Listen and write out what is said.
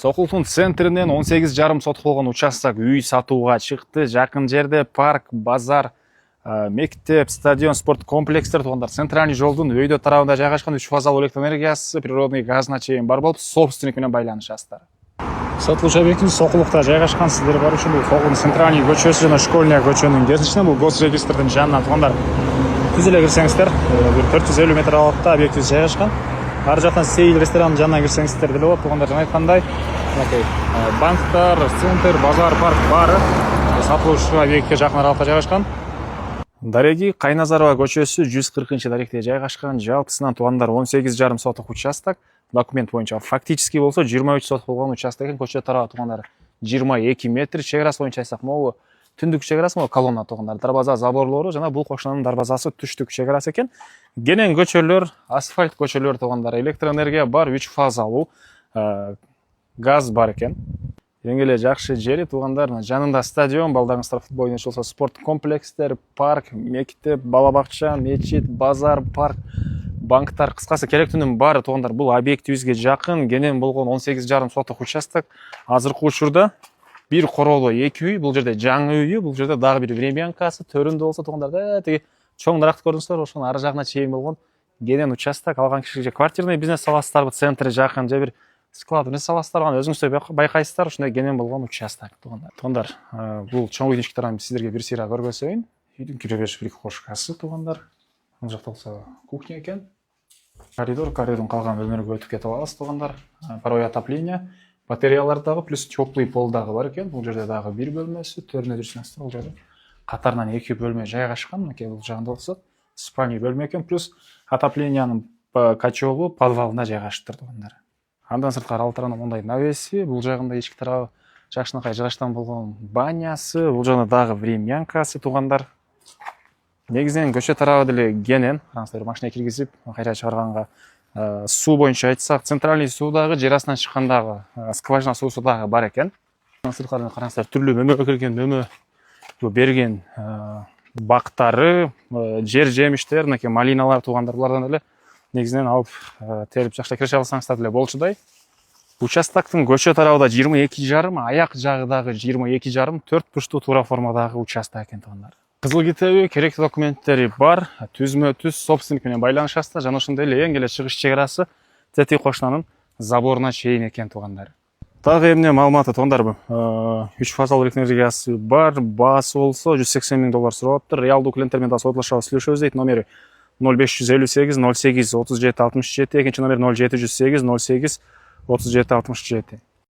Сокултун центринен 18,5 сотық болған участок үй сатууга чыкты. Жакын жерде парк, базар, мектеп, стадион, спорт комплекстер туугандар. Центральный жолдун өйдө тарабында жайгашкан 3 фазалуу электр энергиясы, природный газына чейин бар болуп, собственник менен байланышасыздар. Сатылуучу объектибиз Сокулукта жайгашкан. Сиздер бар үчүн бул Сокулдун центральный көчөсү жана школьная көчөнүн кесиничинен бул госрегистрдин жанынан туугандар. Түзүлө кирсеңиздер, 450 метр алапта объектибиз жайгашкан. Ар жактан Сейил ресторанынын жанынан кирсеңиздер деле болот. Туугандар жана айткандай, банктар, центр, базар, парк баары сатылуучу объектке жакын аралыкта жайгашкан. Дареги Кайназарова көчөсү 140-даректе жайгашкан. Жалпысынан туугандар 18,5 соток участок. Документ боюнча фактически болсо 23 соток болгон участок экен. Көчө тарабы туугандар 22 метр. Чек арасы боюнча айтсак, могу түндүк чек арасы, могу колонна туугандар. Дарбаза заборлору жана бул кошунанын дарбазасы түштүк чек арасы экен. Генен көчөлөр, асфальт көчөлөр туугандар. Электроэнергия бар, 3 фазалуу газ бар экен. Эң эле жакшы жери туугандар, жанында стадион, балдарыңыздар футбол ойношо болсо спорт комплекстер, парк, мектеп, бала бакча, мечит, базар, парк, банктар, кыскасы керектүүнүн баары туугандар бул объектибизге жакын. Генен болгон 18,5 соток участок. Азыркы учурда бир короолуу 2 үй, бул жерде жаңы үйү, бул жерде дагы бир времянкасы, төрүндө болсо туугандар, тиги чоң даракты көрдүңүздөр, ошонун ары жагына чейин болгон генен участок. Алган кишиге квартирный бизнес саласыздарбы, центри жакын, же бир склад бизнес саласыздар, өзүңүздөр байкайсыздар, ушундай генен болгон участок туугандар. Туугандар, бул чоң үйдүн ички тарабын сиздерге бир сыйра көргөзөйүн. Үйдүн киребеш прихожкасы туугандар. Ал жакта болсо кухня экен. Коридордун калган бөлмөлөргө өтүп кетип алабыз туугандар. Паровое отопление, батареялар дагы плюс теплый пол дагы бар экен. Бул жерде дагы бир бөлмөсү, төрүнө жүрсөңүздөр, бул жерде катарынан 2 бөлмө жайгашкан. Мынакей бул жагында болсо спальный бөлмө экен, плюс отоплениянын котелу подвалына жайгашыптыр туугандар. Андан сырткары ал тарабында мондай навеси, бул жагында ички тарабы жакшынакай жыгачтан болгон банясы, бул жагында дагы времянкасы туугандар. Негизинен көчө тарабы деле кенен, караңыздар, машина киргизип, кайра чыгарганга. Суу боюнча айтсак, центральный суу дагы, жер астынан чыккандагы скважина суусу дагы бар экен. Сырткары караңыздар, түрлүү мөмө кирген, мөмө берген бактары, жер жемиштер, мынакей малиналар туугандар, булардан эле негизинен алып терип жакшылап киреше алсаңыздар деле болчудай. Участоктун көчө тарабында 22,5, аяк жагы дагы 22,5, 4 бурчтуу туура формадагы участок экен туугандар. Кызыл китеби, керектүү документтери бар, түзмө-түз собственник менен байланышасыздар, жана ошондой эле эң эле чыгыш чек арасы ТТ кошунанын заборуна чейин экен туугандар. Дагы эмне маалыматы туугандар, 3 фазалуу электр энергиясы бар, баасы болсо $180,000 сурап атыптыр. Реалдуу клиенттермен да соодлашабыз, сүйлөшөбүз дейт. Номери 0558 08 37 67, экинчи номер 0708 08 37 67.